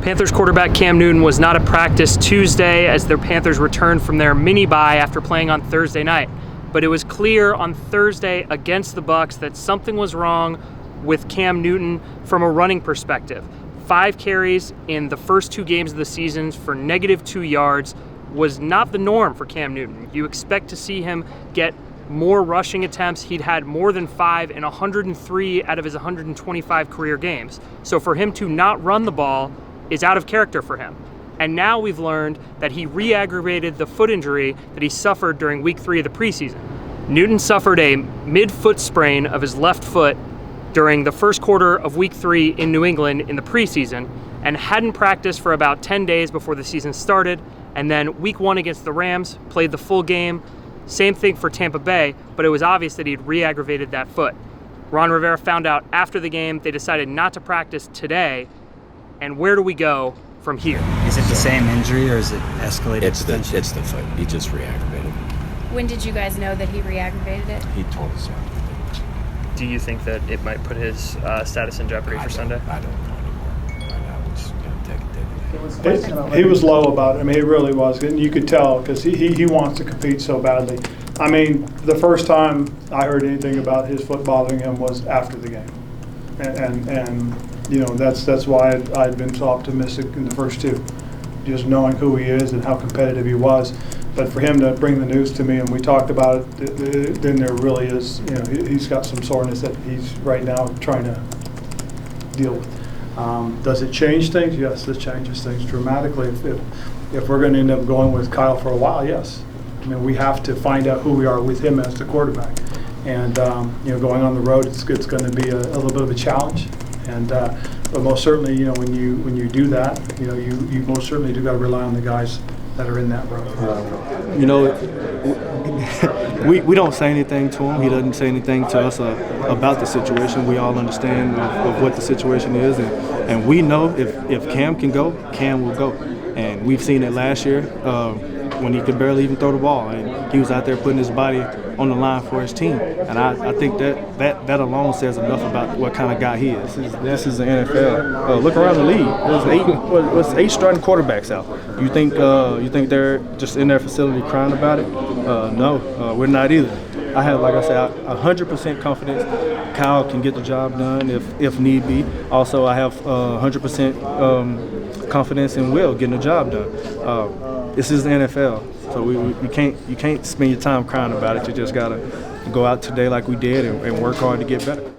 Panthers quarterback Cam Newton was not at practice Tuesday as the Panthers returned from their mini-bye after playing on Thursday night. But it was clear on Thursday against the Bucs that something was wrong with Cam Newton from a running perspective. 5 carries in the first 2 games of the season for -2 yards was not the norm for Cam Newton. You expect to see him get more rushing attempts. He'd had more than 5 in 103 out of his 125 career games. So for him to not run the ball is out of character for him. And now we've learned that he re-aggravated the foot injury that he suffered during week 3 of the preseason. Newton suffered a mid-foot sprain of his left foot during the first quarter of week 3 in New England in the preseason and hadn't practiced for about 10 days before the season started. And then week 1 against the Rams, played the full game. Same thing for Tampa Bay, but it was obvious that he'd re-aggravated that foot. Ron Rivera found out after the game. They decided not to practice today. And where do we go from here? Is it the same injury or is it escalated? It's the foot. He just re-aggravated it. When did you guys know that he re-aggravated it? He told us after. Do you think that it might put his status in jeopardy for Sunday? I don't know anymore. Right now, we're just going to take it day to day. He was low about it. I mean, he really was. And you could tell because he wants to compete so badly. I mean, the first time I heard anything about his foot bothering him was after the game. And you know, that's why I'd been so optimistic in the first 2, just knowing who he is and how competitive he was. But for him to bring the news to me and we talked about it, then there really is, you know, he's got some soreness that he's right now trying to deal with. Does it change things? Yes, it changes things dramatically. If we're going to end up going with Kyle for a while, yes. I mean, we have to find out who we are with him as the quarterback. And, you know, going on the road, it's going to be a little bit of a challenge. And but most certainly, you know, when you do that, you know, you most certainly do got to rely on the guys that are in that road. You know, we don't say anything to him. He doesn't say anything to us about the situation. We all understand of what the situation is, and we know if Cam can go, Cam will go. And we've seen it last year when he could barely even throw the ball, and he was out there putting his body on the line for his team. And I think that alone says enough about what kind of guy he is. This is the NFL. Look around the league. There's 8 starting quarterbacks out. You think they're just in their facility crying about it? No, we're not either. I have, like I said, 100% confidence Kyle can get the job done if need be. Also, I have 100% confidence in Will getting the job done. This is the NFL, so you can't spend your time crying about it. You just gotta go out today like we did and work hard to get better.